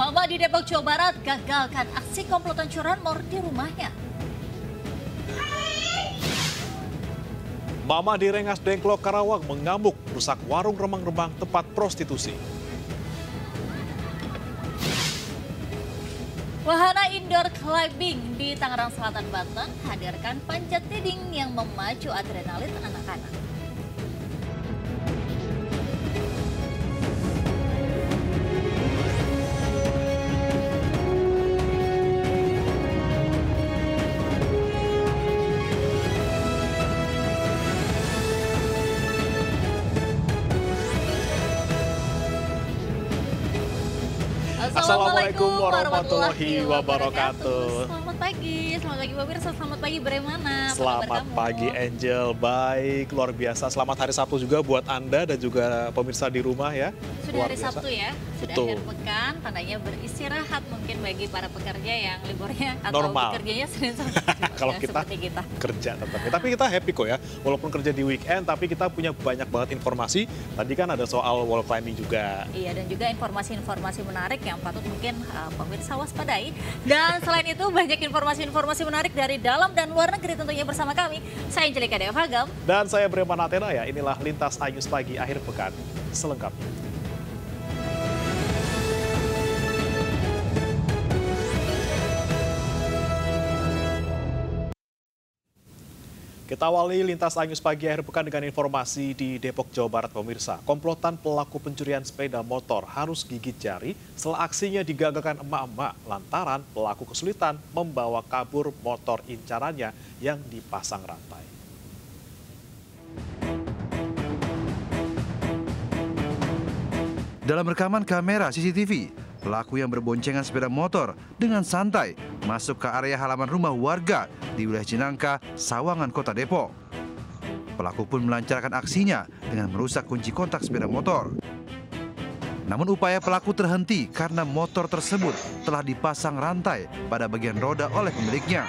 Mama di Depok, Jawa Barat gagalkan aksi komplotan curanmor di rumahnya. Mama di Rengas Dengklok, Karawang mengamuk rusak warung remang-remang tempat prostitusi. Wahana indoor climbing di Tangerang Selatan, Banten hadirkan panjat tebing yang memacu adrenalin anak-anak. Assalamualaikum warahmatullahi wabarakatuh. Selamat pagi pemirsa, selamat pagi bagaimana? Selamat pagi Angel, baik, luar biasa. Selamat hari Sabtu juga buat Anda dan juga pemirsa di rumah ya. Sudah hari Sabtu ya, sudah Betul. akhir pekan, tandanya beristirahat mungkin bagi para pekerja yang liburnya atau Normal. bekerjanya Senin sampai Jumat. Kalau Ya, kita seperti kita kerja tetap. Tapi kita happy kok ya, walaupun kerja di weekend, tapi kita punya banyak banget informasi. Tadi kan ada soal wall climbing juga. Iya, dan juga informasi-informasi menarik yang patut mungkin pemirsa waspadai. Dan selain itu banyak informasi-informasi menarik dari dalam dan luar negeri tentunya bersama kami. Saya Angelika Dewa Hagam. Dan saya Breman Athena ya, inilah Lintas Ayus Pagi akhir pekan selengkapnya. Kita awali Lintas Anyus Pagi akhir pekan dengan informasi di Depok, Jawa Barat pemirsa. Komplotan pelaku pencurian sepeda motor harus gigit jari setelah aksinya digagalkan emak-emak lantaran pelaku kesulitan membawa kabur motor incarannya yang dipasang rantai. Dalam rekaman kamera CCTV, pelaku yang berboncengan sepeda motor dengan santai masuk ke area halaman rumah warga di wilayah Cinangka, Sawangan, Kota Depok. Pelaku pun melancarkan aksinya dengan merusak kunci kontak sepeda motor. Namun upaya pelaku terhenti karena motor tersebut telah dipasang rantai pada bagian roda oleh pemiliknya.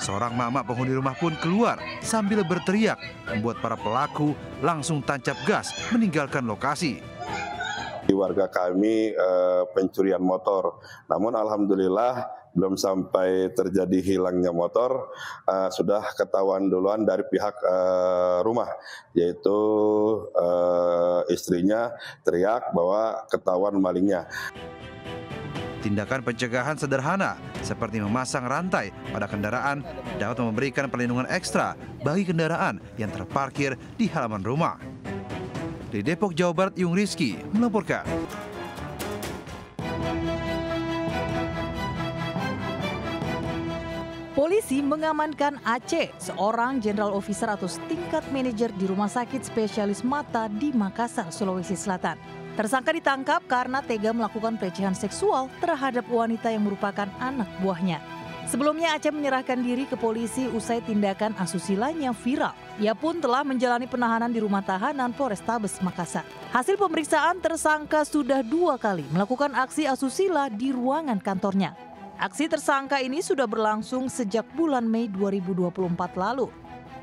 Seorang mama penghuni rumah pun keluar sambil berteriak, membuat para pelaku langsung tancap gas meninggalkan lokasi. Di warga kami pencurian motor, namun alhamdulillah belum sampai terjadi hilangnya motor, sudah ketahuan duluan dari pihak rumah, yaitu istrinya teriak bahwa ketahuan malingnya. Tindakan pencegahan sederhana seperti memasang rantai pada kendaraan dapat memberikan perlindungan ekstra bagi kendaraan yang terparkir di halaman rumah. Di Depok, Jawa Barat, Yung Rizky melaporkan. Polisi mengamankan Aceh, seorang general officer atau tingkat manajer di Rumah Sakit Spesialis Mata di Makassar, Sulawesi Selatan. Tersangka ditangkap karena tega melakukan pelecehan seksual terhadap wanita yang merupakan anak buahnya. Sebelumnya Aceh menyerahkan diri ke polisi usai tindakan asusilanya viral. Ia pun telah menjalani penahanan di rumah tahanan Polrestabes Makassar. Hasil pemeriksaan, tersangka sudah 2 kali melakukan aksi asusila di ruangan kantornya. Aksi tersangka ini sudah berlangsung sejak bulan Mei 2024 lalu.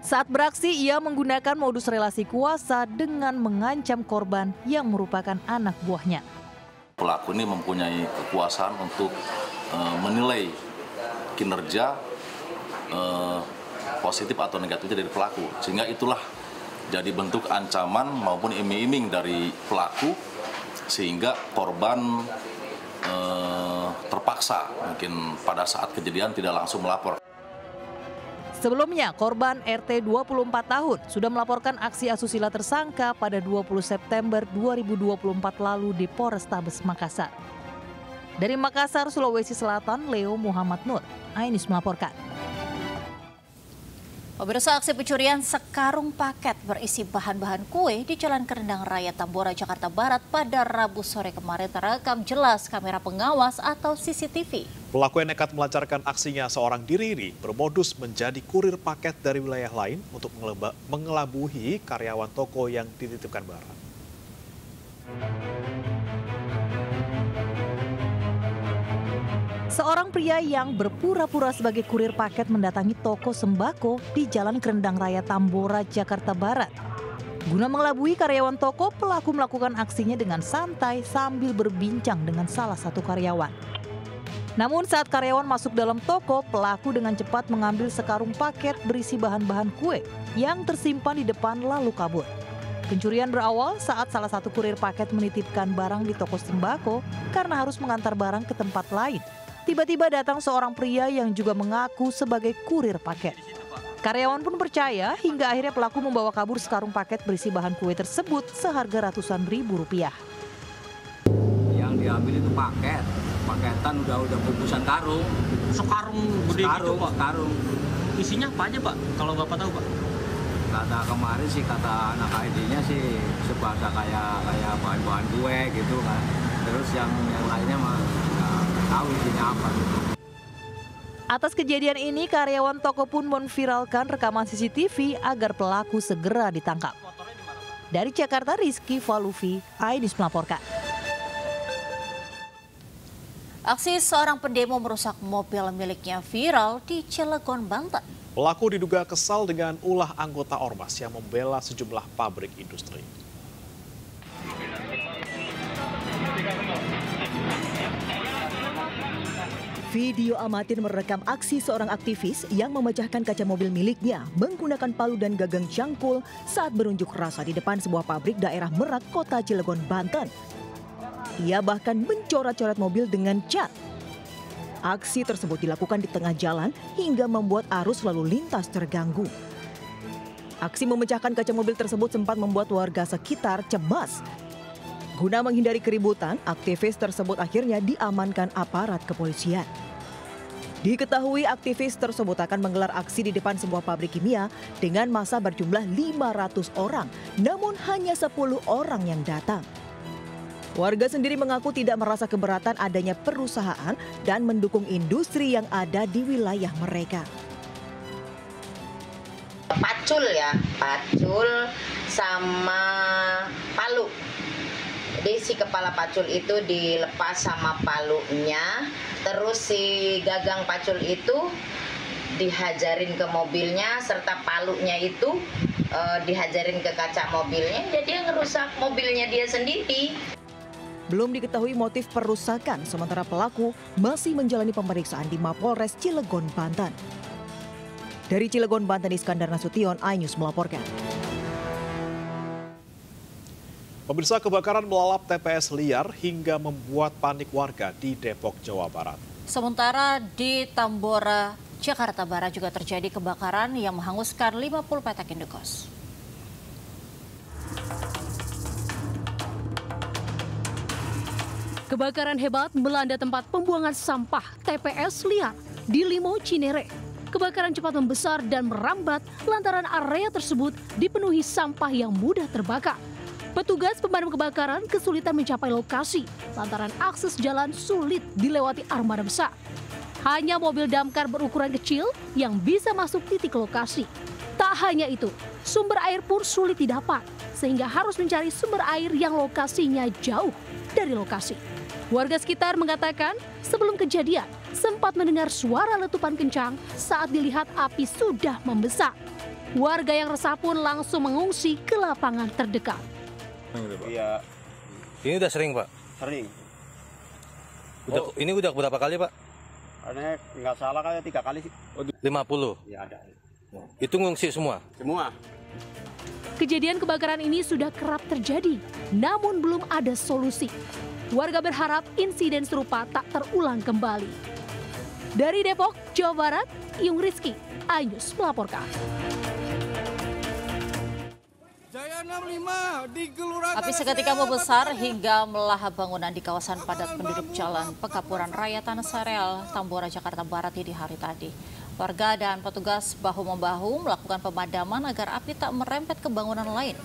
Saat beraksi, ia menggunakan modus relasi kuasa dengan mengancam korban yang merupakan anak buahnya. Pelaku ini mempunyai kekuasaan untuk menilai kinerja positif atau negatifnya dari pelaku. Sehingga itulah jadi bentuk ancaman maupun iming-iming dari pelaku sehingga korban terpaksa mungkin pada saat kejadian tidak langsung melapor. Sebelumnya, korban RT 24 tahun sudah melaporkan aksi asusila tersangka pada 20 September 2024 lalu di Polrestabes Makassar. Dari Makassar, Sulawesi Selatan, Leo Muhammad Nur, Ainus melaporkan. Pemirsa, aksi pencurian sekarung paket berisi bahan-bahan kue di Jalan Kerendang Raya Tambora, Jakarta Barat pada Rabu sore kemarin terekam jelas kamera pengawas atau CCTV. Pelaku yang nekat melancarkan aksinya seorang diri bermodus menjadi kurir paket dari wilayah lain untuk mengelabui karyawan toko yang dititipkan barang. Seorang pria yang berpura-pura sebagai kurir paket mendatangi toko sembako di Jalan Kerendang Raya Tambora, Jakarta Barat. Guna mengelabui karyawan toko, pelaku melakukan aksinya dengan santai sambil berbincang dengan salah satu karyawan. Namun saat karyawan masuk dalam toko, pelaku dengan cepat mengambil sekarung paket berisi bahan-bahan kue yang tersimpan di depan lalu kabur. Pencurian berawal saat salah satu kurir paket menitipkan barang di toko sembako karena harus mengantar barang ke tempat lain. Tiba-tiba datang seorang pria yang juga mengaku sebagai kurir paket. Karyawan pun percaya hingga akhirnya pelaku membawa kabur sekarung paket berisi bahan kue tersebut seharga ratusan ribu rupiah. Yang diambil itu paketan udah bungkusan karung. Sekarung gede gitu, Pak? Karung. Isinya apa aja, Pak? Kalau Bapak tahu, Pak? Kata kemarin sih, kata anak ID-nya sih sebahasa kayak bahan-bahan kue gitu kan. Terus yang lainnya mah nggak tahu isinya apa gitu. Atas kejadian ini, karyawan toko pun memviralkan rekaman CCTV agar pelaku segera ditangkap. Dari Jakarta, Rizky Valuvi, iNews melaporkan. Aksi seorang pendemo merusak mobil miliknya viral di Cilegon, Banten. Pelaku diduga kesal dengan ulah anggota ormas yang membela sejumlah pabrik industri. Video amatir merekam aksi seorang aktivis yang memecahkan kaca mobil miliknya menggunakan palu dan gagang cangkul saat berunjuk rasa di depan sebuah pabrik daerah Merak, Kota Cilegon, Banten. Ia bahkan mencoret-coret mobil dengan cat. Aksi tersebut dilakukan di tengah jalan hingga membuat arus lalu lintas terganggu. Aksi memecahkan kaca mobil tersebut sempat membuat warga sekitar cemas. Guna menghindari keributan, aktivis tersebut akhirnya diamankan aparat kepolisian. Diketahui aktivis tersebut akan menggelar aksi di depan sebuah pabrik kimia dengan massa berjumlah 500 orang, namun hanya 10 orang yang datang. Warga sendiri mengaku tidak merasa keberatan adanya perusahaan dan mendukung industri yang ada di wilayah mereka. Pacul sama palu. Jadi si kepala pacul itu dilepas sama palunya, terus si gagang pacul itu dihajarin ke mobilnya serta palunya itu dihajarin ke kaca mobilnya, jadi dia ngerusak mobilnya dia sendiri. Belum diketahui motif perusakan, sementara pelaku masih menjalani pemeriksaan di Mapolres Cilegon, Banten. Dari Cilegon, Banten, Iskandar Nasution, iNews melaporkan. Pemirsa, kebakaran melalap TPS liar hingga membuat panik warga di Depok, Jawa Barat. Sementara di Tambora, Jakarta Barat juga terjadi kebakaran yang menghanguskan 50 petak indekos. Kebakaran hebat melanda tempat pembuangan sampah TPS liar di Limo, Cinere. Kebakaran cepat membesar dan merambat lantaran area tersebut dipenuhi sampah yang mudah terbakar. Petugas pemadam kebakaran kesulitan mencapai lokasi lantaran akses jalan sulit dilewati armada besar. Hanya mobil damkar berukuran kecil yang bisa masuk titik lokasi. Tak hanya itu, sumber air pun sulit didapat sehingga harus mencari sumber air yang lokasinya jauh dari lokasi. Warga sekitar mengatakan sebelum kejadian sempat mendengar suara letupan kencang saat dilihat api sudah membesar. Warga yang resah pun langsung mengungsi ke lapangan terdekat. Iya. Ini udah sering, Pak? Sering. Ini udah berapa kali, Pak? Karena nggak salah kayak 3 kali sih. 50? Iya ada. Itu ngungsi semua? Semua. Kejadian kebakaran ini sudah kerap terjadi, namun belum ada solusi. Warga berharap insiden serupa tak terulang kembali. Dari Depok, Jawa Barat, Yung Rizky, iNews melaporkan. Api seketika membesar hingga melahap bangunan di kawasan padat penduduk Jalan Pekapuran Raya Tanah Sareal, Tambora, Jakarta Barat di hari tadi. Warga dan petugas bahu-membahu melakukan pemadaman agar api tak merempet ke bangunan lain.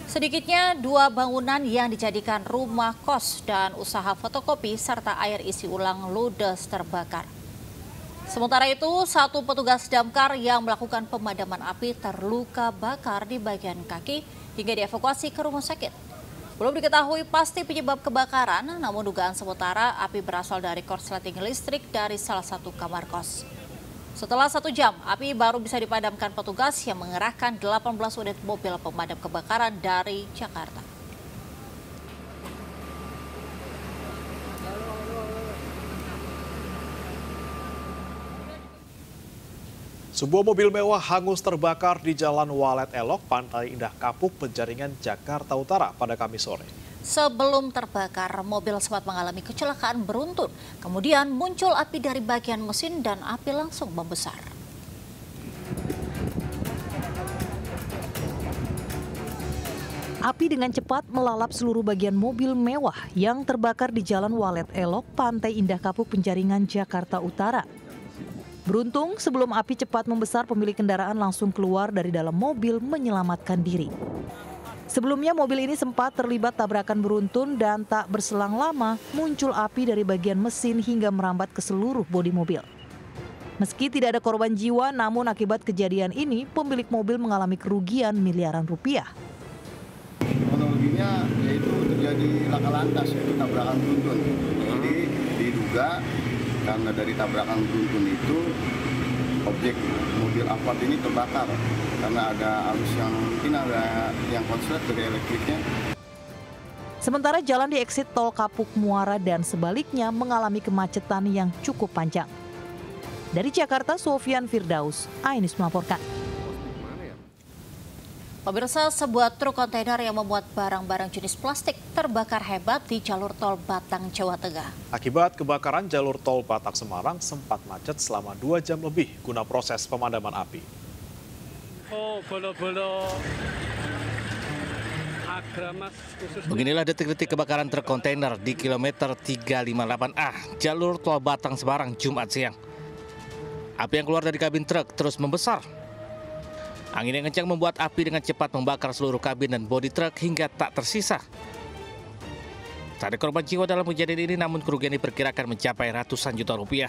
Sedikitnya 2 bangunan yang dijadikan rumah kos dan usaha fotokopi serta air isi ulang ludes terbakar. Sementara itu, 1 petugas damkar yang melakukan pemadaman api terluka bakar di bagian kaki hingga dievakuasi ke rumah sakit. Belum diketahui pasti penyebab kebakaran, namun dugaan sementara api berasal dari korsleting listrik dari salah satu kamar kos. Setelah 1 jam, api baru bisa dipadamkan petugas yang mengerahkan 18 unit mobil pemadam kebakaran dari Jakarta. Sebuah mobil mewah hangus terbakar di Jalan Walet Elok, Pantai Indah Kapuk, Penjaringan, Jakarta Utara pada Kamis sore. Sebelum terbakar, mobil sempat mengalami kecelakaan beruntun. Kemudian muncul api dari bagian mesin dan api langsung membesar. Api dengan cepat melalap seluruh bagian mobil mewah yang terbakar di Jalan Walet Elok, Pantai Indah Kapuk, Penjaringan, Jakarta Utara. Beruntung, sebelum api cepat membesar, pemilik kendaraan langsung keluar dari dalam mobil menyelamatkan diri. Sebelumnya mobil ini sempat terlibat tabrakan beruntun dan tak berselang lama muncul api dari bagian mesin hingga merambat ke seluruh bodi mobil. Meski tidak ada korban jiwa, namun akibat kejadian ini pemilik mobil mengalami kerugian miliaran rupiah. Kronologinya yaitu terjadi laka lantas, yaitu tabrakan beruntun. Jadi diduga karena dari tabrakan beruntun itu objek mobil Alphard ini terbakar karena ada arus yang mungkin ada yang konslet dari elektriknya. Sementara jalan di eksit tol Kapuk Muara dan sebaliknya mengalami kemacetan yang cukup panjang. Dari Jakarta, Sofian Firdaus, Ainis melaporkan. Pemirsa, sebuah truk kontainer yang memuat barang-barang jenis plastik terbakar hebat di jalur tol Batang, Jawa Tengah. Akibat kebakaran, jalur tol Batang Semarang sempat macet selama 2 jam lebih guna proses pemadaman api. Beginilah detik-detik kebakaran truk kontainer di kilometer 358A, jalur tol Batang Semarang, Jumat siang. Api yang keluar dari kabin truk terus membesar. Angin yang kencang membuat api dengan cepat membakar seluruh kabin dan bodi truk hingga tak tersisa. Tak ada korban jiwa dalam kejadian ini, namun kerugian diperkirakan mencapai ratusan juta rupiah.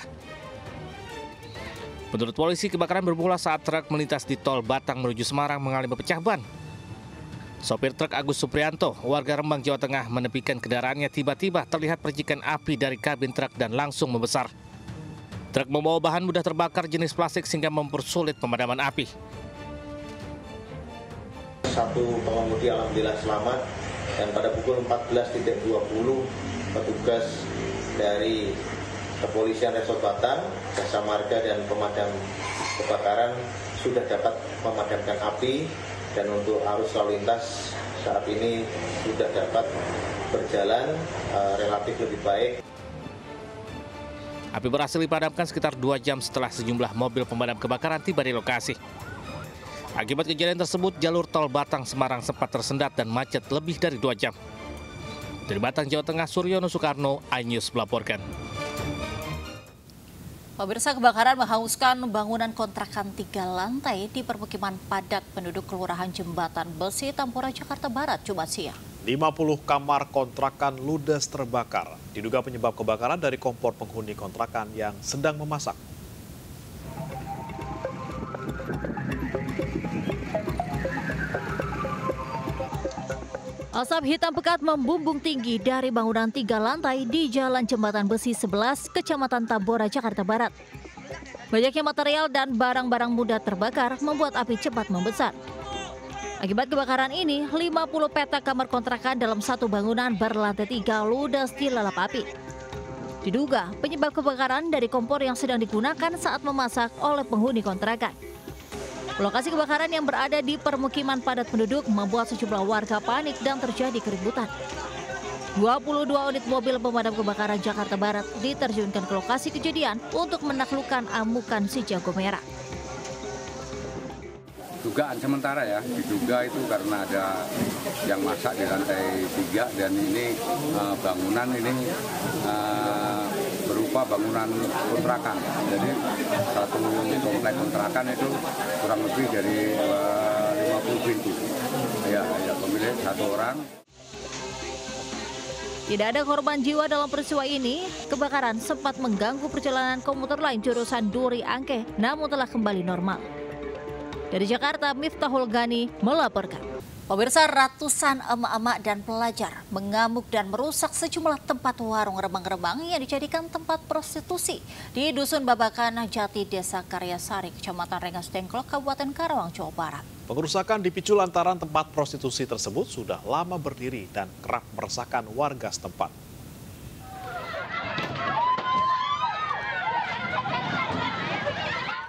Menurut polisi, kebakaran bermula saat truk melintas di tol Batang menuju Semarang mengalami pecah ban. Sopir truk Agus Suprianto, warga Rembang, Jawa Tengah, menepikan kendaraannya tiba-tiba terlihat percikan api dari kabin truk dan langsung membesar. Truk membawa bahan mudah terbakar jenis plastik sehingga mempersulit pemadaman api. Satu pengemudi alhamdulillah selamat, dan pada pukul 14.20 petugas dari Kepolisian Resort Batang, Jasa Marga dan pemadam kebakaran sudah dapat memadamkan api, dan untuk arus lalu lintas saat ini sudah dapat berjalan relatif lebih baik. Api berhasil dipadamkan sekitar 2 jam setelah sejumlah mobil pemadam kebakaran tiba di lokasi. Akibat kejadian tersebut, jalur tol Batang Semarang sempat tersendat dan macet lebih dari 2 jam. Dari Batang, Jawa Tengah, Suryono Soekarno, iNews melaporkan. Pemirsa, kebakaran menghanguskan bangunan kontrakan 3 lantai di permukiman padat penduduk Kelurahan Jembatan Besi, Tambora, Jakarta Barat, Jumat siang. 50 kamar kontrakan ludes terbakar. Diduga penyebab kebakaran dari kompor penghuni kontrakan yang sedang memasak. Asap hitam pekat membumbung tinggi dari bangunan 3 lantai di Jalan Jembatan Besi 11, Kecamatan Tambora, Jakarta Barat. Banyaknya material dan barang-barang mudah terbakar membuat api cepat membesar. Akibat kebakaran ini, 50 petak kamar kontrakan dalam satu bangunan berlantai 3 ludes dilalap api. Diduga penyebab kebakaran dari kompor yang sedang digunakan saat memasak oleh penghuni kontrakan. Lokasi kebakaran yang berada di permukiman padat penduduk membuat sejumlah warga panik dan terjadi keributan. 22 unit mobil pemadam kebakaran Jakarta Barat diterjunkan ke lokasi kejadian untuk menaklukkan amukan si jago merah. Dugaan sementara ya, diduga itu karena ada yang masak di lantai 3 dan ini bangunan ini berupa bangunan kontrakan. Jadi satu komplek kontrakan itu kurang lebih dari 50 pintu. Ya, pemilik 1 orang. Tidak ada korban jiwa dalam peristiwa ini. Kebakaran sempat mengganggu perjalanan komuter lain jurusan Duri Angke, namun telah kembali normal. Dari Jakarta, Miftahul Ghani melaporkan. Pemirsa, ratusan emak-emak dan pelajar mengamuk dan merusak sejumlah tempat warung remang-remang yang dijadikan tempat prostitusi di Dusun Babakan Jati, Desa Karyasari, Kecamatan Rengas Dengklok, Kabupaten Karawang, Jawa Barat. Pengerusakan dipicu lantaran tempat prostitusi tersebut sudah lama berdiri dan kerap meresahkan warga setempat.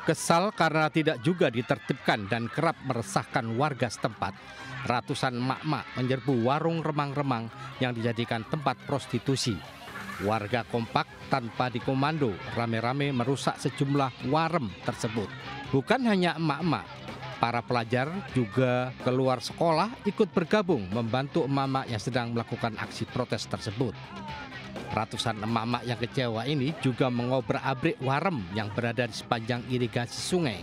Kesal karena tidak juga ditertibkan dan kerap meresahkan warga setempat, ratusan emak-emak menyerbu warung remang-remang yang dijadikan tempat prostitusi. Warga kompak tanpa dikomando rame-rame merusak sejumlah warem tersebut. Bukan hanya emak-emak, para pelajar juga keluar sekolah ikut bergabung membantu emak-emak yang sedang melakukan aksi protes tersebut. Ratusan emak-emak yang kecewa ini juga mengobrak-abrik warem yang berada di sepanjang irigasi sungai.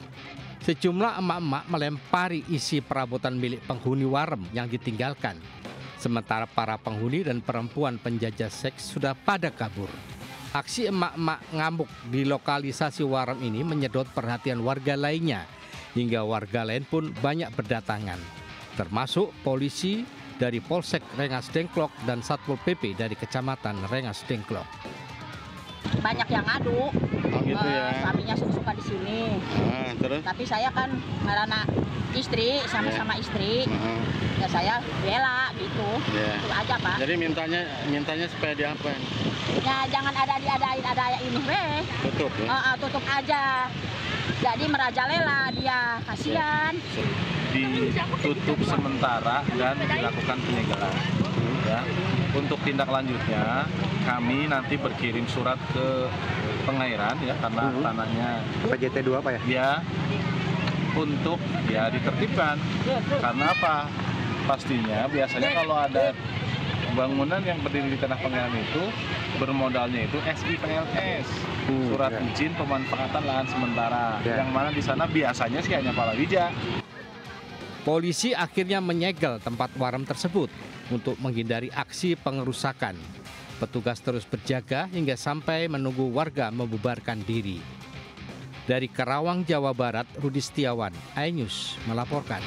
Sejumlah emak-emak melempari isi perabotan milik penghuni warem yang ditinggalkan. Sementara para penghuni dan perempuan penjajah seks sudah pada kabur. Aksi emak-emak ngamuk di lokalisasi warem ini menyedot perhatian warga lainnya. Hingga warga lain pun banyak berdatangan. Termasuk polisi dari Polsek Rengas Dengklok dan Satpol PP dari Kecamatan Rengas Dengklok. Banyak yang ngadu, gitu ya. Suaminya suka-suka di sini. Terus? Tapi saya kan karena istri, sama-sama istri, ya saya bela gitu. Itu aja, Pak. Jadi mintanya supaya diapain? Ya jangan ada ini weh. Tutup ya? Tutup aja. Jadi merajalela dia, kasihan. Ditutup sementara dan dilakukan penyegelan. Ya. Untuk tindak lanjutnya, kami nanti berkirim surat ke pengairan ya karena tanahnya PJT 2 apa ya? Ya, untuk ya ditertibkan. Karena apa? Pastinya biasanya kalau ada bangunan yang berdiri di tanah pengairan itu bermodalnya itu SIPLS, surat izin pemanfaatan lahan sementara, yang mana di sana biasanya sih hanya palawija. Polisi akhirnya menyegel tempat warem tersebut untuk menghindari aksi pengerusakan. Petugas terus berjaga hingga sampai menunggu warga membubarkan diri. Dari Karawang, Jawa Barat, Rudi Setiawan, iNews melaporkan.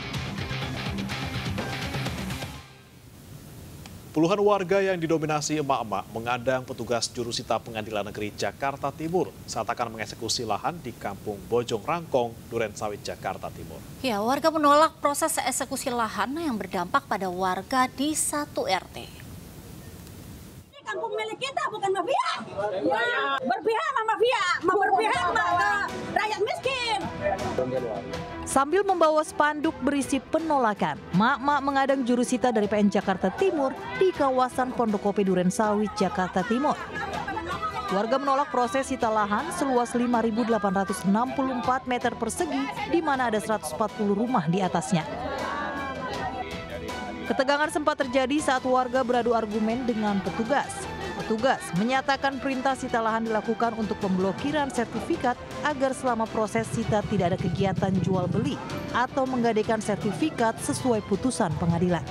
Puluhan warga yang didominasi emak-emak mengadang petugas jurusita Pengadilan Negeri Jakarta Timur saat akan mengeksekusi lahan di Kampung Bojong Rangkong, Duren Sawit, Jakarta Timur. Ya, warga menolak proses eksekusi lahan yang berdampak pada warga di satu RT. Ini kampung milik kita, bukan mafia. Ya, berpihak sama mafia, mau berpihak sama rakyat miskin. Sambil membawa spanduk berisi penolakan, mak-mak mengadang jurusita dari PN Jakarta Timur di kawasan Pondokopi Duren Sawit, Jakarta Timur. Warga menolak proses sita lahan seluas 5.864 meter persegi di mana ada 140 rumah di atasnya. Ketegangan sempat terjadi saat warga beradu argumen dengan petugas. Petugas menyatakan perintah sita lahan dilakukan untuk pemblokiran sertifikat agar selama proses sita tidak ada kegiatan jual beli atau menggadaikan sertifikat sesuai putusan pengadilan.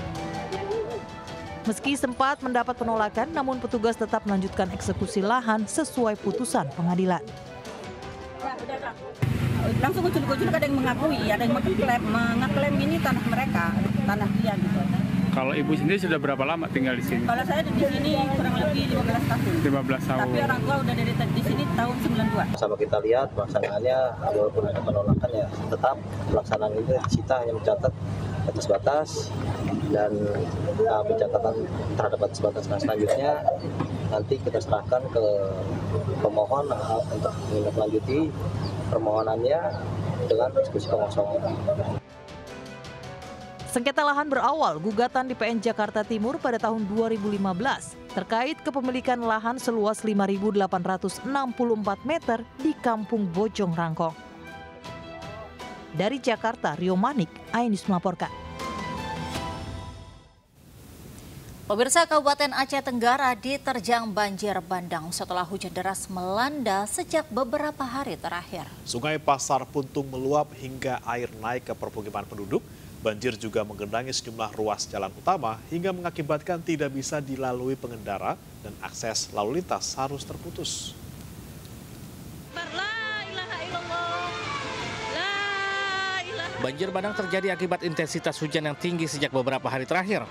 Meski sempat mendapat penolakan, namun petugas tetap melanjutkan eksekusi lahan sesuai putusan pengadilan. Langsung ucul-ucul ada yang mengakui, ada yang mengaklaim ini tanah mereka, tanah dia gitu. Kalau ibu sendiri sudah berapa lama tinggal di sini? Kalau saya di sini kurang lebih 15 tahun. 15 tahun. Tapi orang tua udah dari di sini tahun 92. Sama kita lihat pelaksanaannya, walaupun ada penolakan ya tetap pelaksanaan itu disita hanya mencatat batas-batas dan pencatatan terhadap batas-batas. Nah, selanjutnya nanti kita serahkan ke pemohon untuk menindaklanjuti permohonannya dengan diskusi pengosongan. Sengketa lahan berawal gugatan di PN Jakarta Timur pada tahun 2015 terkait kepemilikan lahan seluas 5.864 meter di Kampung Bojong Rangkong. Dari Jakarta, Rio Manik, iNews melaporkan. Pemirsa, Kabupaten Aceh Tenggara diterjang banjir bandang setelah hujan deras melanda sejak beberapa hari terakhir. Sungai Pasar Puntung meluap hingga air naik ke permukiman penduduk. Banjir juga menggenangi sejumlah ruas jalan utama hingga mengakibatkan tidak bisa dilalui pengendara dan akses lalu lintas harus terputus. La ilaha illallah, la ilaha Banjir bandang terjadi akibat intensitas hujan yang tinggi sejak beberapa hari terakhir,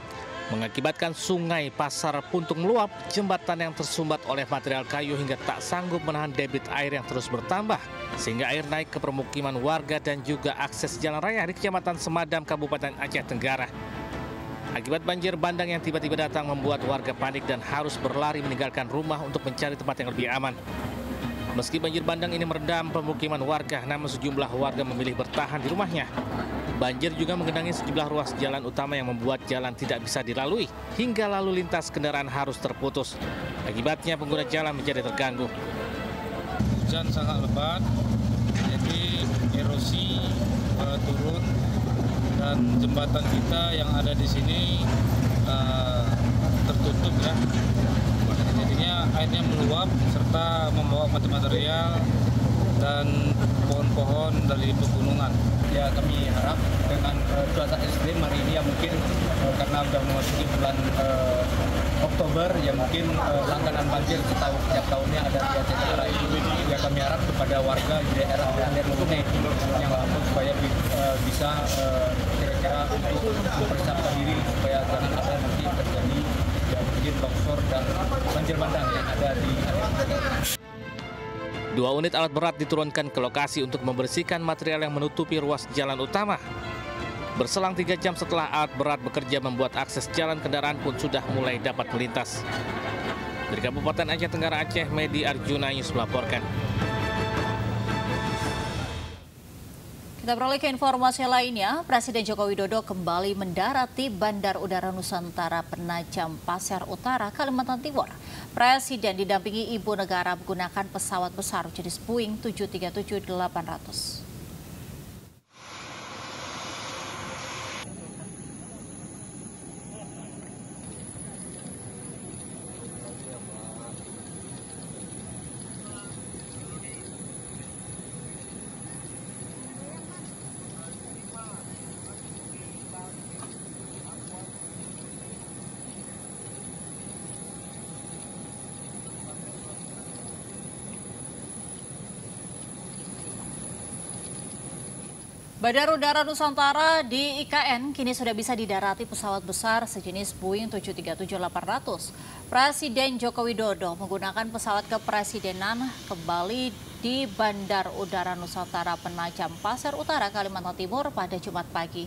mengakibatkan sungai Pasar Puntung meluap, jembatan yang tersumbat oleh material kayu hingga tak sanggup menahan debit air yang terus bertambah, sehingga air naik ke permukiman warga dan juga akses jalan raya di Kecamatan Semadam, Kabupaten Aceh Tenggara. Akibat banjir bandang yang tiba-tiba datang membuat warga panik dan harus berlari meninggalkan rumah untuk mencari tempat yang lebih aman. Meski banjir bandang ini merendam pemukiman warga, namun sejumlah warga memilih bertahan di rumahnya. Banjir juga menggenangi sejumlah ruas jalan utama yang membuat jalan tidak bisa dilalui, hingga lalu lintas kendaraan harus terputus. Akibatnya pengguna jalan menjadi terganggu. Hujan sangat lebat, jadi erosi turun, dan jembatan kita yang ada di sini tertutup ya. Jadinya airnya meluap serta membawa material dan pohon-pohon dari pegunungan. Ya, kami harap dengan cuaca ekstrim hari ini ya mungkin karena sudah memasuki bulan Oktober ya mungkin langganan banjir setiap tahunnya ada di Aceh Tenggara ini. Ya kami harap kepada warga di daerah aliran sungai yang mampu supaya bisa kira-kira untuk mempersiapkan diri supaya jangan ada nanti terjadi ya mungkin longsor dan banjir bandang yang ada di Aceh Tenggara. 2 unit alat berat diturunkan ke lokasi untuk membersihkan material yang menutupi ruas jalan utama. Berselang 3 jam setelah alat berat bekerja membuat akses jalan kendaraan pun sudah mulai dapat melintas. Dari Kabupaten Aceh Tenggara Aceh, Medi Arjuna News melaporkan. Kita beralih ke informasi lainnya, Presiden Joko Widodo kembali mendarati Bandar Udara Nusantara Penajam Pasir Utara, Kalimantan Timur. Presiden didampingi Ibu Negara menggunakan pesawat besar jenis Boeing 737-800. Bandar Udara Nusantara di IKN kini sudah bisa didarati pesawat besar sejenis Boeing 737-800. Presiden Joko Widodo menggunakan pesawat kepresidenan kembali di Bandar Udara Nusantara Penajam Pasir Utara, Kalimantan Timur pada Jumat pagi.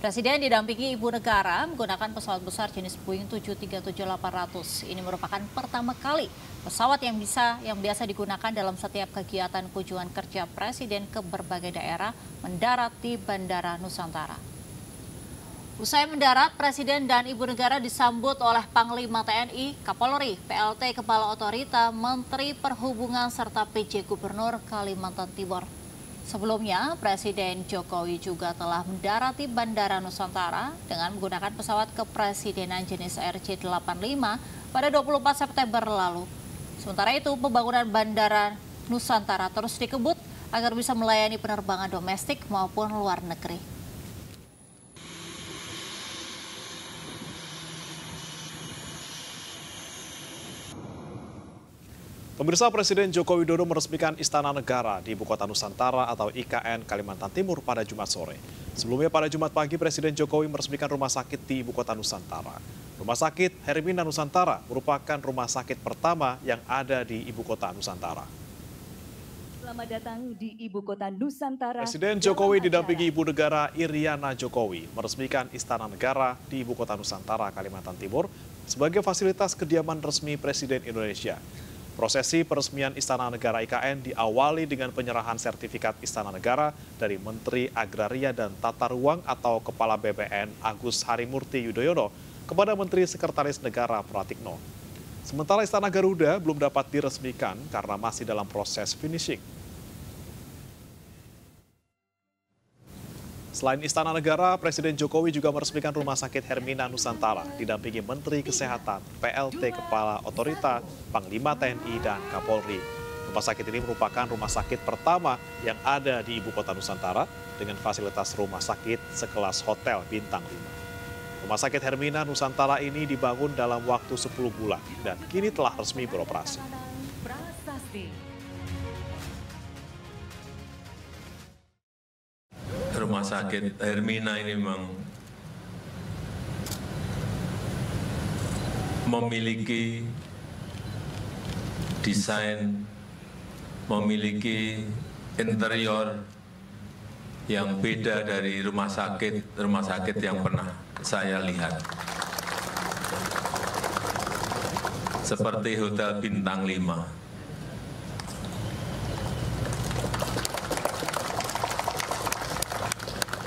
Presiden didampingi Ibu Negara menggunakan pesawat besar jenis Boeing 737-800. Ini merupakan pertama kali pesawat yang biasa digunakan dalam setiap kegiatan kunjungan kerja Presiden ke berbagai daerah mendarat di Bandara Nusantara. Usai mendarat, Presiden dan Ibu Negara disambut oleh Panglima TNI, Kapolri, PLT Kepala Otorita, Menteri Perhubungan serta PJ Gubernur Kalimantan Timur. Sebelumnya, Presiden Jokowi juga telah mendarati Bandara Nusantara dengan menggunakan pesawat kepresidenan jenis RJ-85 pada 24 September lalu. Sementara itu, pembangunan Bandara Nusantara terus dikebut agar bisa melayani penerbangan domestik maupun luar negeri. Pemirsa, Presiden Joko Widodo meresmikan Istana Negara di Ibu Kota Nusantara atau IKN Kalimantan Timur pada Jumat sore. Sebelumnya pada Jumat pagi, Presiden Jokowi meresmikan rumah sakit di Ibu Kota Nusantara. Rumah sakit Hermina Nusantara merupakan rumah sakit pertama yang ada di Ibu Kota Nusantara. Selamat datang di Ibu Kota Nusantara. Presiden Jokowi didampingi Ibu Negara Iriana Jokowi meresmikan Istana Negara di Ibu Kota Nusantara, Kalimantan Timur sebagai fasilitas kediaman resmi Presiden Indonesia. Prosesi peresmian Istana Negara IKN diawali dengan penyerahan sertifikat Istana Negara dari Menteri Agraria dan Tata Ruang atau Kepala BPN Agus Harimurti Yudhoyono kepada Menteri Sekretaris Negara Pratikno. Sementara Istana Garuda belum dapat diresmikan karena masih dalam proses finishing. Selain Istana Negara, Presiden Jokowi juga meresmikan Rumah Sakit Hermina Nusantara, didampingi Menteri Kesehatan, PLT Kepala Otorita, Panglima TNI, dan Kapolri. Rumah sakit ini merupakan rumah sakit pertama yang ada di Ibu Kota Nusantara dengan fasilitas rumah sakit sekelas hotel bintang 5. Rumah sakit Hermina Nusantara ini dibangun dalam waktu 10 bulan dan kini telah resmi beroperasi. Rumah Sakit Hermina ini memang memiliki desain, memiliki interior yang beda dari rumah sakit yang pernah saya lihat. Seperti Hotel Bintang 5.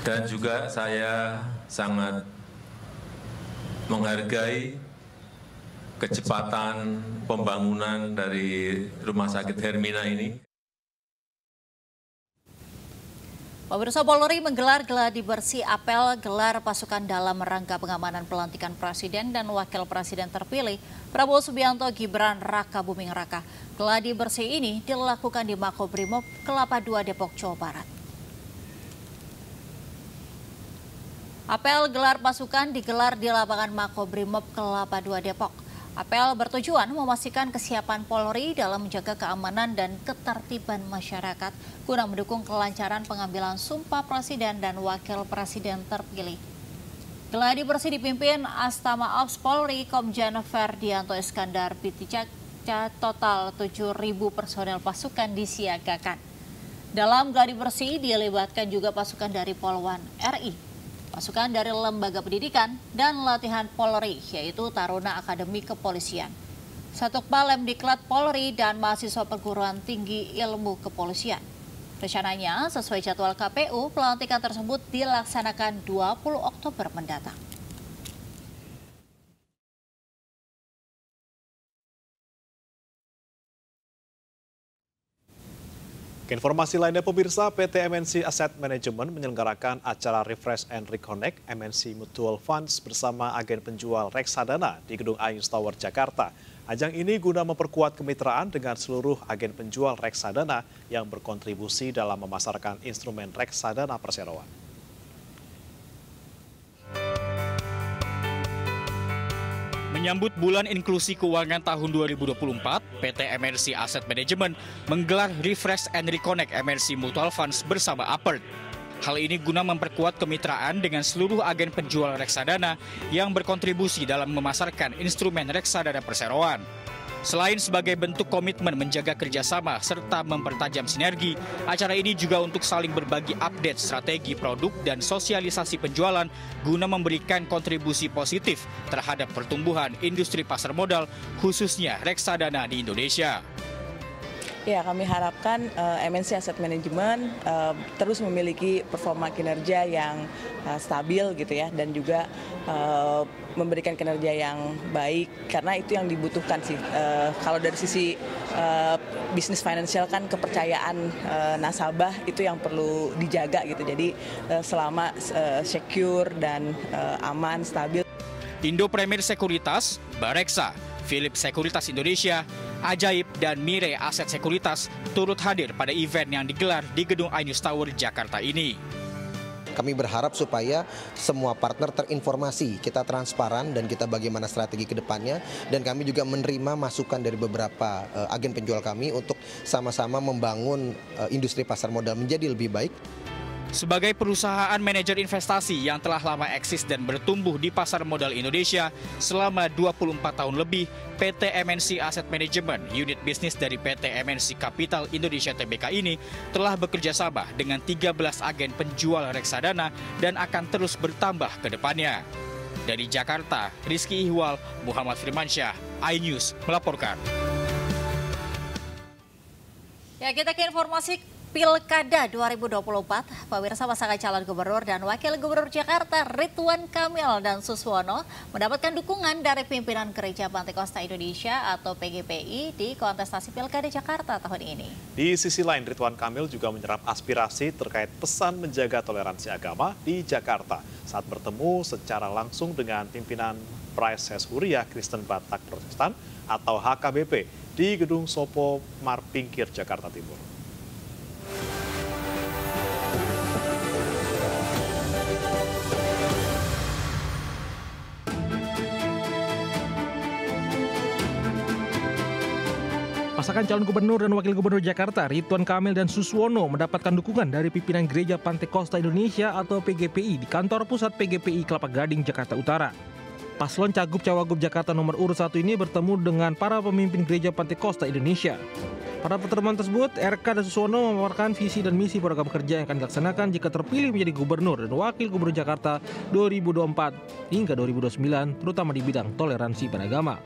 Dan juga saya sangat menghargai kecepatan pembangunan dari Rumah Sakit Hermina ini. Pemirsa, Polri menggelar gladi bersih apel gelar pasukan dalam rangka pengamanan pelantikan Presiden dan Wakil Presiden terpilih Prabowo Subianto Gibran Raka Buming Raka. Gladi bersih ini dilakukan di Makobrimob Kelapa II Depok, Jawa Barat. Apel gelar pasukan digelar di lapangan Makobrimob Kelapa II Depok. Apel bertujuan memastikan kesiapan Polri dalam menjaga keamanan dan ketertiban masyarakat guna mendukung kelancaran pengambilan sumpah Presiden dan Wakil Presiden terpilih. Gladi bersih dipimpin Astama Ops Polri Komjen Ferdianto Iskandar Piticakca. Total 7.000 personel pasukan disiagakan. Dalam gladi bersih dilibatkan juga pasukan dari Polwan RI, pasukan dari lembaga pendidikan dan latihan Polri, yaitu Taruna Akademi Kepolisian, Satukpal Lemdiklat Polri, dan mahasiswa perguruan tinggi ilmu kepolisian. Rencananya, sesuai jadwal KPU, pelantikan tersebut dilaksanakan 20 Oktober mendatang. Informasi lainnya pemirsa, PT MNC Asset Management menyelenggarakan acara Refresh and Reconnect MNC Mutual Funds bersama agen penjual reksadana di Gedung Ayus Tower, Jakarta. Ajang ini guna memperkuat kemitraan dengan seluruh agen penjual reksadana yang berkontribusi dalam memasarkan instrumen reksadana perseroan. Menyambut bulan inklusi keuangan tahun 2024, PT MNC Asset Management menggelar Refresh and Reconnect MNC Mutual Funds bersama Apert. Hal ini guna memperkuat kemitraan dengan seluruh agen penjual reksadana yang berkontribusi dalam memasarkan instrumen reksadana perseroan. Selain sebagai bentuk komitmen menjaga kerjasama serta mempertajam sinergi, acara ini juga untuk saling berbagi update strategi produk dan sosialisasi penjualan guna memberikan kontribusi positif terhadap pertumbuhan industri pasar modal, khususnya reksadana di Indonesia. Ya, kami harapkan MNC Asset Management terus memiliki performa kinerja yang stabil gitu ya, dan juga memberikan kinerja yang baik, karena itu yang dibutuhkan sih. Kalau dari sisi bisnis finansial kan kepercayaan nasabah itu yang perlu dijaga gitu. Jadi selama secure dan aman, stabil. Indo Premier Sekuritas, Bareksa, Philip Sekuritas Indonesia, Ajaib, dan Mire Aset Sekuritas turut hadir pada event yang digelar di Gedung Ayus Tower, Jakarta ini. Kami berharap supaya semua partner terinformasi, kita transparan dan kita bagaimana strategi ke depannya, dan kami juga menerima masukan dari beberapa agen penjual kami untuk sama-sama membangun industri pasar modal menjadi lebih baik. Sebagai perusahaan manajer investasi yang telah lama eksis dan bertumbuh di pasar modal Indonesia selama 24 tahun lebih, PT MNC Asset Management, unit bisnis dari PT MNC Capital Indonesia Tbk ini telah bekerja sama dengan 13 agen penjual reksadana dan akan terus bertambah ke depannya. Dari Jakarta, Rizky Ihwal, Muhammad Firmansyah, iNews melaporkan. Ya, kita ke informasi Pilkada 2024, pemirsa pasangan calon gubernur dan wakil gubernur Jakarta Ridwan Kamil dan Suswono mendapatkan dukungan dari pimpinan Gereja Pantekosta Indonesia atau PGPI di kontestasi Pilkada Jakarta tahun ini. Di sisi lain, Ridwan Kamil juga menyerap aspirasi terkait pesan menjaga toleransi agama di Jakarta saat bertemu secara langsung dengan pimpinan Praise Huria Kristen Batak Protestan atau HKBP di Gedung Sopo Marpingkir, Jakarta Timur. Pasangan calon gubernur dan wakil gubernur Jakarta, Ridwan Kamil dan Suswono, mendapatkan dukungan dari pimpinan Gereja Pantekosta Indonesia atau PGPI di kantor pusat PGPI Kelapa Gading, Jakarta Utara. Paslon Cagup-Cawagup Jakarta nomor urut 1 ini bertemu dengan para pemimpin Gereja Pantekosta Indonesia. Pada pertemuan tersebut, RK dan Suswono memaparkan visi dan misi program kerja yang akan dilaksanakan jika terpilih menjadi gubernur dan wakil gubernur Jakarta 2024 hingga 2029, terutama di bidang toleransi beragama.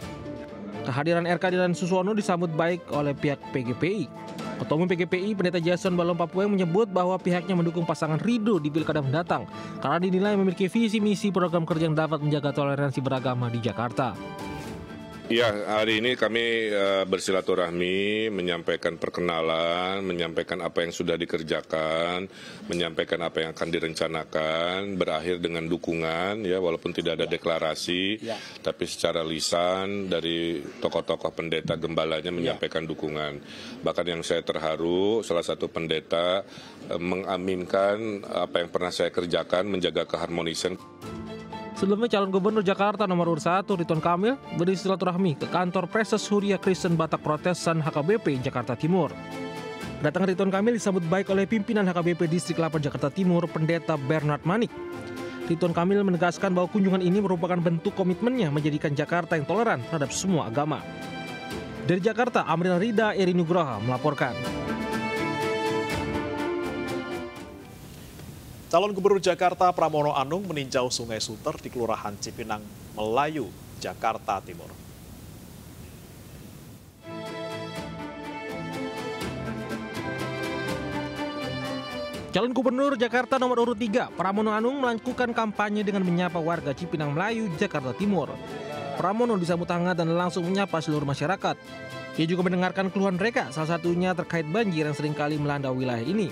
Kehadiran RK dan Suswono disambut baik oleh pihak PGPI. Ketua Umum PGPI Pendeta Jason Balom Papua menyebut bahwa pihaknya mendukung pasangan Ridho di pilkada mendatang karena dinilai memiliki visi misi program kerja yang dapat menjaga toleransi beragama di Jakarta. Ya, hari ini kami bersilaturahmi, menyampaikan perkenalan, menyampaikan apa yang sudah dikerjakan, menyampaikan apa yang akan direncanakan, berakhir dengan dukungan, ya walaupun tidak ada deklarasi, tapi secara lisan dari tokoh-tokoh pendeta gembalanya menyampaikan dukungan. Bahkan yang saya terharu, salah satu pendeta mengaminkan apa yang pernah saya kerjakan, menjaga keharmonisan. Sebelumnya calon gubernur Jakarta nomor urut 1 Ridwan Kamil bersilaturahmi ke kantor Preses Huria Kristen Batak Protestan HKBP Jakarta Timur. Kedatangan Ridwan Kamil disambut baik oleh pimpinan HKBP Distrik 8 Jakarta Timur, Pendeta Bernard Manik. Ridwan Kamil menegaskan bahwa kunjungan ini merupakan bentuk komitmennya menjadikan Jakarta yang toleran terhadap semua agama. Dari Jakarta, Amrina Rida, Eri Nugroho melaporkan. Calon Gubernur Jakarta Pramono Anung meninjau Sungai Sunter di Kelurahan Cipinang, Melayu, Jakarta Timur. Calon Gubernur Jakarta nomor urut 3, Pramono Anung melakukan kampanye dengan menyapa warga Cipinang Melayu, Jakarta Timur. Pramono disambut hangat dan langsung menyapa seluruh masyarakat. Ia juga mendengarkan keluhan mereka, salah satunya terkait banjir yang seringkali melanda wilayah ini.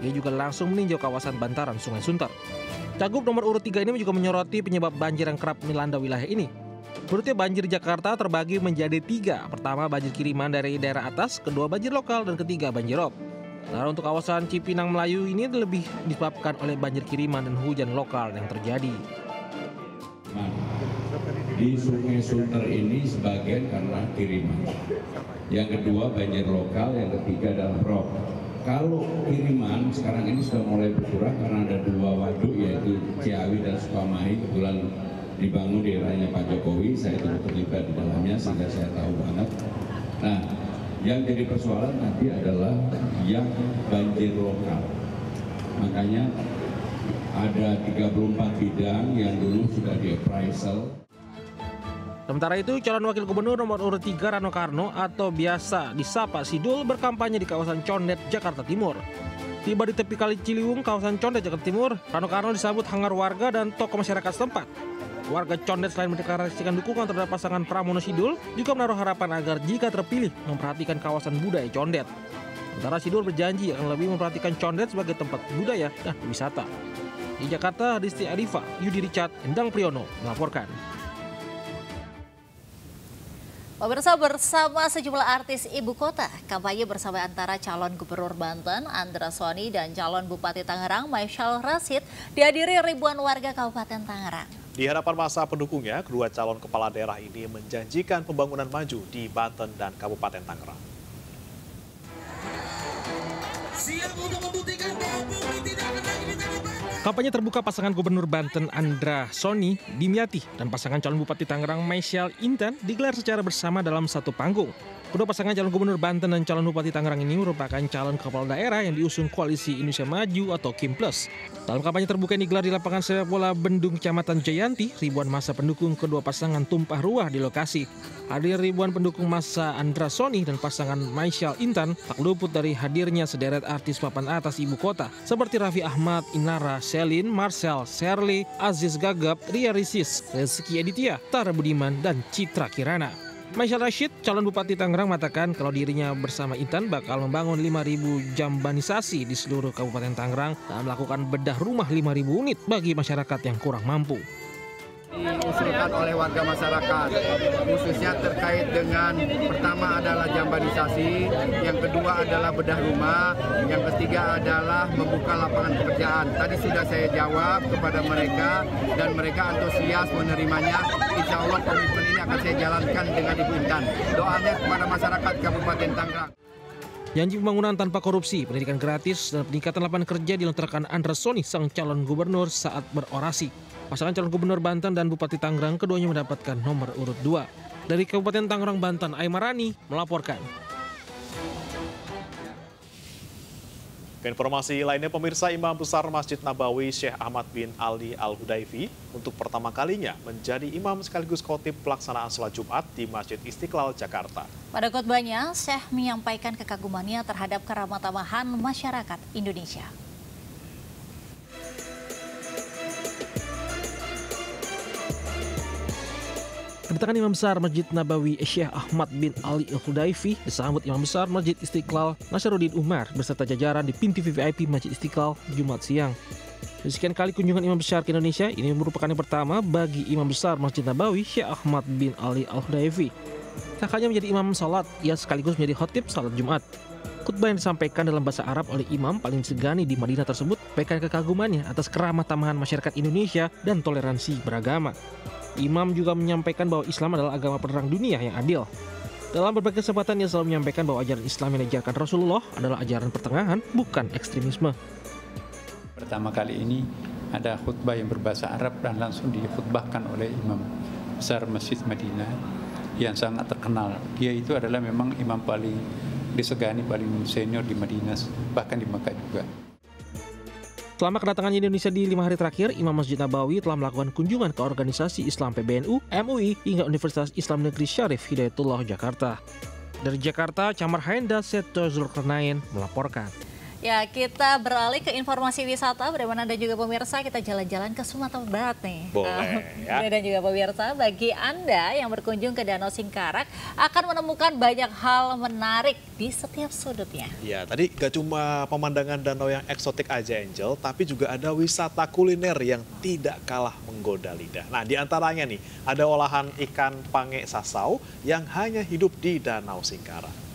Ia juga langsung meninjau kawasan bantaran Sungai Sunter. Cagup nomor urut 3 ini juga menyoroti penyebab banjir yang kerap melanda wilayah ini. Menurutnya banjir di Jakarta terbagi menjadi 3. Pertama banjir kiriman dari daerah atas, kedua banjir lokal, dan ketiga banjir rob. Nah, untuk kawasan Cipinang Melayu ini lebih disebabkan oleh banjir kiriman dan hujan lokal yang terjadi. Di Sungai Sunter ini sebagian karena kiriman. Yang kedua banjir lokal, yang ketiga adalah rob. Kalau kiriman sekarang ini sudah mulai berkurang karena ada 2 waduk yaitu Ciawi dan Sukamahi, kebetulan dibangun di eranya Pak Jokowi, saya turut terlibat di dalamnya sehingga saya tahu banget. Nah, yang jadi persoalan nanti adalah yang banjir lokal. Makanya ada 34 bidang yang dulu sudah di appraisal. Sementara itu, calon wakil gubernur nomor urut 3 Rano Karno atau biasa disapa Sidul berkampanye di kawasan Condet, Jakarta Timur. Tiba di tepi Kali Ciliwung, kawasan Condet, Jakarta Timur, Rano Karno disambut hangat warga dan tokoh masyarakat setempat. Warga Condet selain mendeklarasikan dukungan terhadap pasangan Pramono Sidul, juga menaruh harapan agar jika terpilih memperhatikan kawasan budaya Condet. Sementara Sidul berjanji akan lebih memperhatikan Condet sebagai tempat budaya dan wisata. Di Jakarta, Disti Arifa, Yudi Richard, Endang Priyono melaporkan. Pemirsa, bersama sejumlah artis ibu kota, kampanye bersama antara calon gubernur Banten Andra Soni dan calon Bupati Tangerang Maishal Rashid dihadiri ribuan warga Kabupaten Tangerang. Di hadapan masa pendukungnya, kedua calon kepala daerah ini menjanjikan pembangunan maju di Banten dan Kabupaten Tangerang. Kampanye terbuka pasangan Gubernur Banten Andra Soni Dimyati dan pasangan calon Bupati Tangerang Maishal Intan digelar secara bersama dalam satu panggung. Kedua pasangan calon Gubernur Banten dan calon Bupati Tangerang ini merupakan calon kepala daerah yang diusung Koalisi Indonesia Maju atau Kim Plus. Dalam kampanye terbuka yang digelar di lapangan sepak bola Bendung Kecamatan Jayanti, ribuan massa pendukung kedua pasangan tumpah ruah di lokasi. Hadir ribuan pendukung massa Andra Soni dan pasangan Maishal Intan tak luput dari hadirnya sederet artis papan atas ibu kota seperti Raffi Ahmad, Inara, Selin, Marcel, Sherly, Aziz Gagap, Ria Ricis, Rezeki Aditya, Tara Budiman, dan Citra Kirana. Maishal Rashid, calon Bupati Tangerang, mengatakan kalau dirinya bersama Intan bakal membangun 5.000 jambanisasi di seluruh Kabupaten Tangerang dan melakukan bedah rumah 5.000 unit bagi masyarakat yang kurang mampu. diusulkan oleh warga masyarakat, khususnya terkait dengan pertama adalah jambanisasi, yang kedua adalah bedah rumah, yang ketiga adalah membuka lapangan pekerjaan. Tadi sudah saya jawab kepada mereka dan mereka antusias menerimanya. Insya Allah komitmen ini akan saya jalankan dengan Ibu Intan. Doanya kepada masyarakat Kabupaten Tangerang. Janji pembangunan tanpa korupsi, pendidikan gratis, dan peningkatan lapangan kerja dilontarkan Andra Soni, sang calon gubernur saat berorasi. Pasangan calon gubernur Banten dan Bupati Tangerang keduanya mendapatkan nomor urut 2. Dari Kabupaten Tangerang, Banten, Aimarani melaporkan. Informasi lainnya, pemirsa, Imam Besar Masjid Nabawi Syekh Ahmad bin Ali Al-Hudaifi untuk pertama kalinya menjadi imam sekaligus khotib pelaksanaan sholat Jumat di Masjid Istiqlal, Jakarta. Pada khotbahnya, Syekh menyampaikan kekagumannya terhadap keramatamahan masyarakat Indonesia. Kedatangan Imam Besar Masjid Nabawi Syekh Ahmad bin Ali Al-Hudaifi disambut Imam Besar Masjid Istiqlal Nasaruddin Umar beserta jajaran di pintu VIP Masjid Istiqlal Jumat siang. Sekian kali kunjungan Imam Besar ke Indonesia, ini merupakan yang pertama bagi Imam Besar Masjid Nabawi Syekh Ahmad bin Ali Al-Hudaifi. Tak hanya menjadi imam salat, ia sekaligus menjadi khotib salat Jumat. Khutbah yang disampaikan dalam bahasa Arab oleh imam paling disegani di Madinah tersebut menyampaikan kekagumannya atas keramatamahan masyarakat Indonesia dan toleransi beragama. Imam juga menyampaikan bahwa Islam adalah agama penerang dunia yang adil. Dalam berbagai kesempatan, ia selalu menyampaikan bahwa ajaran Islam yang diajarkan Rasulullah adalah ajaran pertengahan, bukan ekstremisme. Pertama kali ini ada khutbah yang berbahasa Arab dan langsung dikhutbahkan oleh Imam Besar Masjid Madinah yang sangat terkenal. Dia itu adalah memang imam paling disegani, paling senior di Madinah, bahkan di Makkah juga. Selama kedatangannya di Indonesia di 5 hari terakhir, Imam Masjid Nabawi telah melakukan kunjungan ke organisasi Islam PBNU, MUI, hingga Universitas Islam Negeri Syarif Hidayatullah, Jakarta. Dari Jakarta, Camar Haenda Seto Zulkarnain melaporkan. Ya, kita beralih ke informasi wisata. Bagaimana Anda juga pemirsa, kita jalan-jalan ke Sumatera Barat nih. Boleh ya. Dan juga pemirsa, bagi Anda yang berkunjung ke Danau Singkarak akan menemukan banyak hal menarik di setiap sudutnya. Ya, tadi gak cuma pemandangan danau yang eksotik aja, Angel, tapi juga ada wisata kuliner yang tidak kalah menggoda lidah. Nah, di antaranya nih, ada olahan ikan pange sasau yang hanya hidup di Danau Singkarak.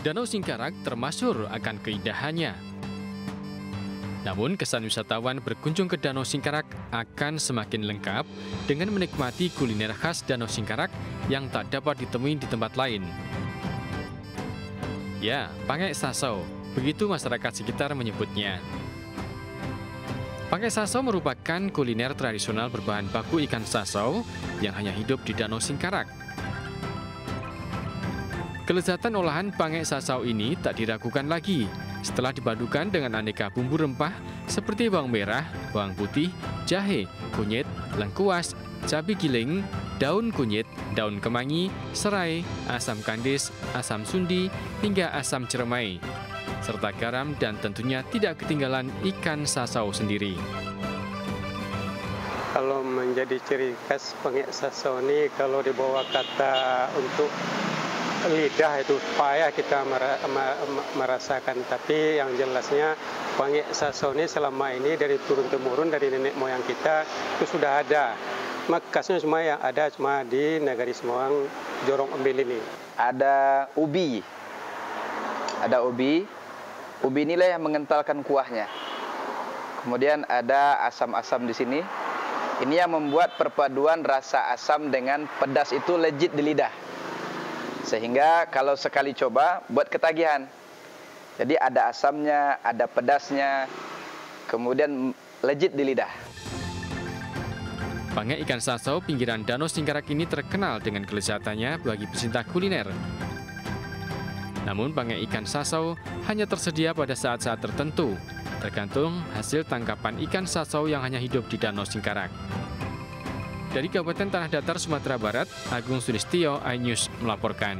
Danau Singkarak termasyhur akan keindahannya. Namun kesan wisatawan berkunjung ke Danau Singkarak akan semakin lengkap dengan menikmati kuliner khas Danau Singkarak yang tak dapat ditemui di tempat lain. Ya, pange sasau, begitu masyarakat sekitar menyebutnya. Pange sasau merupakan kuliner tradisional berbahan baku ikan sasau yang hanya hidup di Danau Singkarak. Kelezatan olahan pange sasau ini tak diragukan lagi setelah dipadukan dengan aneka bumbu rempah seperti bawang merah, bawang putih, jahe, kunyit, lengkuas, cabai giling, daun kunyit, daun kemangi, serai, asam kandis, asam sundi, hingga asam ceremai, serta garam dan tentunya tidak ketinggalan ikan sasau sendiri. Kalau menjadi ciri khas pange sasau ini, kalau dibawa kata untuk lidah itu payah kita merasakan, tapi yang jelasnya pange sasau ini selama ini dari turun-temurun dari nenek moyang kita itu sudah ada. Khasnya cuma yang ada cuma di Nagari Semawang, Jorong Embel ini. Ada ubi. Ubi inilah yang mengentalkan kuahnya. Kemudian ada asam-asam di sini. Ini yang membuat perpaduan rasa asam dengan pedas itu legit di lidah. Sehingga kalau sekali coba, buat ketagihan. Jadi ada asamnya, ada pedasnya, kemudian legit di lidah. Pange ikan sasau pinggiran Danau Singkarak ini terkenal dengan kelezatannya bagi pecinta kuliner. Namun pange ikan sasau hanya tersedia pada saat-saat tertentu, tergantung hasil tangkapan ikan sasau yang hanya hidup di Danau Singkarak. Dari Kabupaten Tanah Datar, Sumatera Barat, Agung Sulistyo, iNews melaporkan.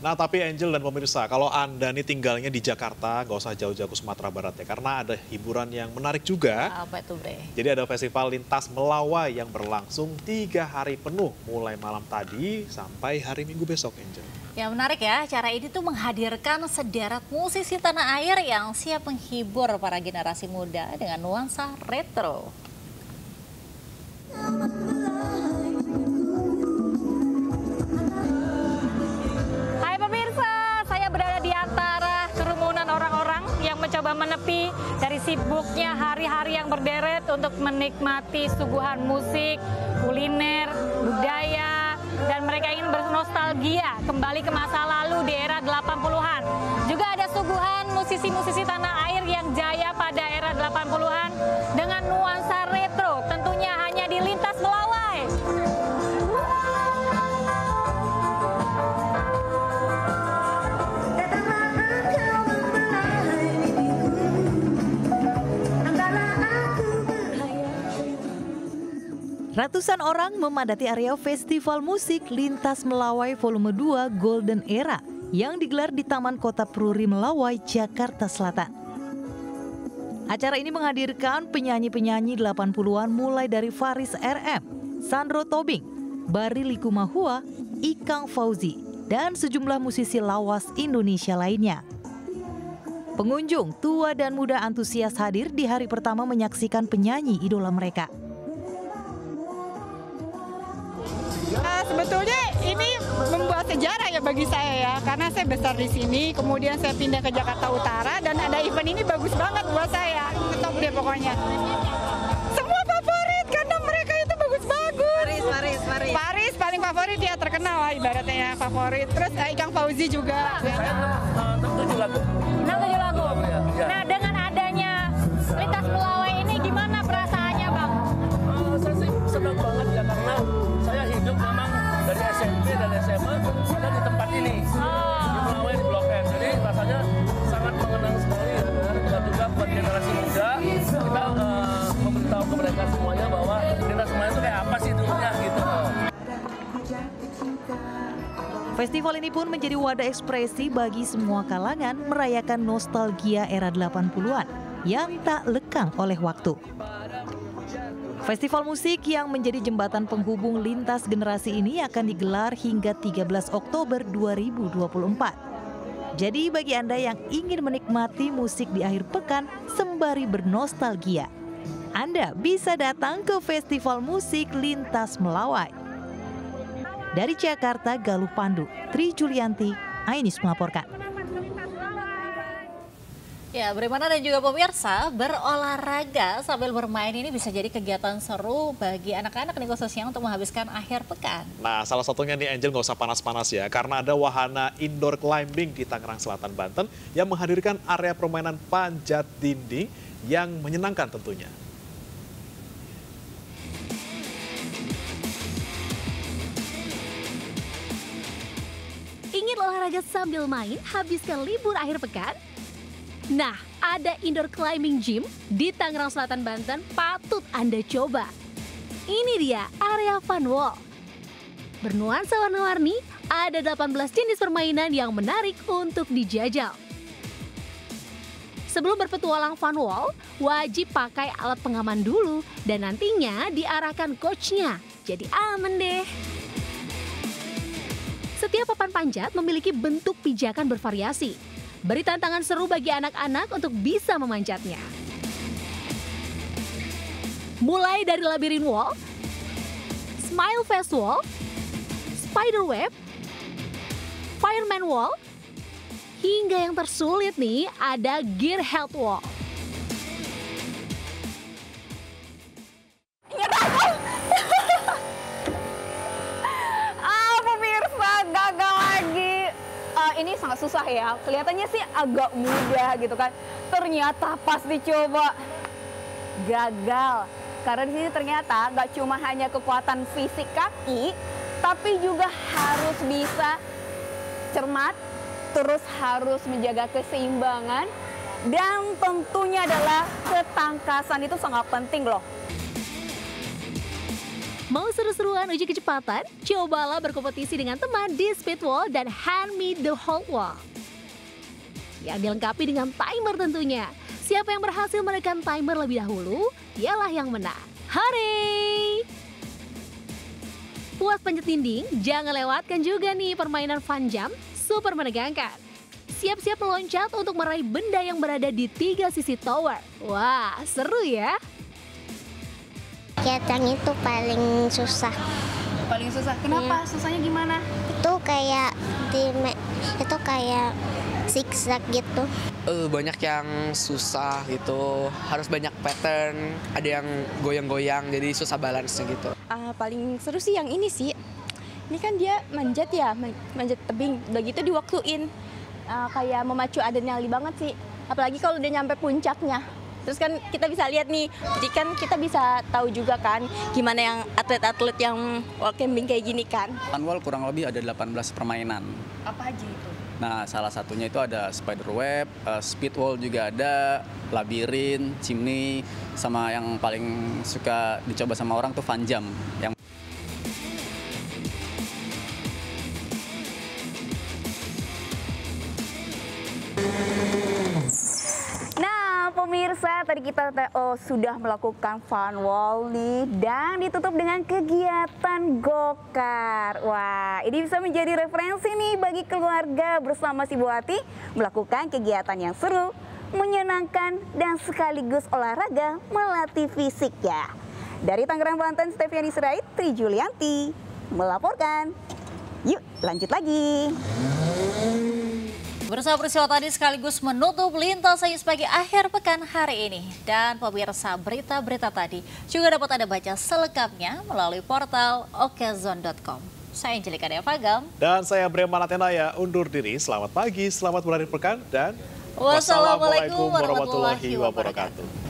Nah, tapi Angel dan pemirsa, kalau Anda nih tinggalnya di Jakarta, nggak usah jauh-jauh ke Sumatera Barat ya, karena ada hiburan yang menarik juga. Apa itu, Bre? Jadi ada festival lintas melawai yang berlangsung 3 hari penuh, mulai malam tadi sampai hari Minggu besok, Angel. Ya menarik ya, acara ini tuh menghadirkan sederet musisi tanah air yang siap menghibur para generasi muda dengan nuansa retro. Hai pemirsa, saya berada di antara kerumunan orang-orang yang mencoba menepi dari sibuknya hari-hari yang berderet untuk menikmati suguhan musik, kuliner, budaya, dan mereka ingin bernostalgia kembali ke masa lalu di era 80-an. Juga ada suguhan musisi-musisi tanah air yang jaya pada era 80-an dengan nuansa retro, tentunya hanya di Lintas Melawai. Ratusan orang memadati area Festival Musik Lintas Melawai Volume 2 Golden Era yang digelar di Taman Kota Pruri Melawai, Jakarta Selatan. Acara ini menghadirkan penyanyi-penyanyi 80-an mulai dari Faris RM, Sandro Tobing, Bari Likumahua, Ikang Fauzi, dan sejumlah musisi lawas Indonesia lainnya. Pengunjung tua dan muda antusias hadir di hari pertama menyaksikan penyanyi idola mereka. Sebetulnya ini membuat sejarah ya bagi saya ya, karena saya besar di sini, kemudian saya pindah ke Jakarta Utara dan ada event ini bagus banget buat saya, top deh pokoknya. Semua favorit karena mereka itu bagus-bagus. Faris paling favorit ya, terkenal lah ibaratnya ya, favorit. Terus Ikang Fauzi juga. Saya 6-7 lagu. 6-7 lagu. Nah dengan adanya Lintas Melawai ini gimana perasaannya Bang? Saya sih senang banget ya, karena saya hidup memang dari SMP dan SMA ada di tempat ini, di Melawai di Blok M. Jadi rasanya sangat mengenang sekali ya, dan juga buat generasi muda kita memberitahu ke mereka semuanya bahwa lintas Melawai itu kayak apa sih dulunya gitu. Festival ini pun menjadi wadah ekspresi bagi semua kalangan merayakan nostalgia era 80-an yang tak lekang oleh waktu. Festival musik yang menjadi jembatan penghubung lintas generasi ini akan digelar hingga 13 Oktober 2024. Jadi bagi Anda yang ingin menikmati musik di akhir pekan sembari bernostalgia, Anda bisa datang ke Festival Musik Lintas Melawai. Dari Jakarta, Galuh Pandu, Tri Julianti, Ainis melaporkan. Ya, bagaimana dan juga pemirsa, berolahraga sambil bermain ini bisa jadi kegiatan seru bagi anak-anak nih khususnya untuk menghabiskan akhir pekan. Nah, salah satunya nih Angel nggak usah panas-panas ya, karena ada wahana indoor climbing di Tangerang Selatan, Banten yang menghadirkan area permainan panjat dinding yang menyenangkan tentunya. Ingin olahraga sambil main, habiskan libur akhir pekan? Nah, ada indoor climbing gym di Tangerang Selatan, Banten patut Anda coba. Ini dia area fun wall. Bernuansa warna-warni, ada 18 jenis permainan yang menarik untuk dijajal. Sebelum berpetualang fun wall, wajib pakai alat pengaman dulu dan nantinya diarahkan coachnya. Jadi aman deh. Setiap papan panjat memiliki bentuk pijakan bervariasi. Beri tantangan seru bagi anak-anak untuk bisa memanjatnya. Mulai dari labirin wall, smile face wall, spider web, fireman wall, hingga yang tersulit nih ada gear health wall. Pemirsa, gagal lagi. Ini sangat susah ya, kelihatannya sih agak mudah gitu kan. Ternyata pas dicoba gagal. Karena di sini ternyata nggak cuma hanya kekuatan fisik kaki, tapi juga harus bisa cermat, terus harus menjaga keseimbangan, dan tentunya adalah ketangkasan itu sangat penting loh. Mau seru-seruan uji kecepatan? Cobalah berkompetisi dengan teman di Speedwall dan Hand Me the Whole Wall. Yang dilengkapi dengan timer tentunya. Siapa yang berhasil menekan timer lebih dahulu, dialah yang menang. Hore! Puas panjat dinding, jangan lewatkan juga nih permainan fun jump super menegangkan. Siap-siap meloncat untuk meraih benda yang berada di 3 sisi tower. Wah, seru ya! Kegiatan itu paling susah. Paling susah? Kenapa? Susahnya gimana? Itu kayak zigzag gitu. Banyak yang susah gitu, harus banyak pattern, ada yang goyang-goyang jadi susah balance-nya gitu. Paling seru sih yang ini sih. Ini kan dia manjat ya, manjat tebing, udah gitu diwaktuin. Kayak memacu adrenalin banget sih, apalagi kalau udah nyampe puncaknya. Terus kan kita bisa lihat nih, jadi kan kita bisa tahu juga kan gimana yang atlet-atlet yang wall camping kayak gini kan. Funwall kurang lebih ada 18 permainan. Apa aja itu? Nah, salah satunya itu ada spider web, speedwall juga ada, labirin, chimney, sama yang paling suka dicoba sama orang tuh fun jump. Pemirsa, tadi kita sudah melakukan fun wall nih dan ditutup dengan kegiatan go-kart. Wah, ini bisa menjadi referensi nih bagi keluarga bersama si Bu Ati melakukan kegiatan yang seru, menyenangkan dan sekaligus olahraga melatih fisik ya. Dari Tangerang, Banten, Steviani Sirait, Tri Julianti melaporkan. Yuk, lanjut lagi. Bersama peristiwa tadi sekaligus menutup Lintas Sains Pagi akhir pekan hari ini. Dan pemirsa, berita-berita tadi juga dapat Anda baca selengkapnya melalui portal okezon.com. Saya Angelika Devagam. Dan saya Brema Latenaya undur diri. Selamat pagi, selamat berakhir pekan, dan wassalamualaikum warahmatullahi wabarakatuh.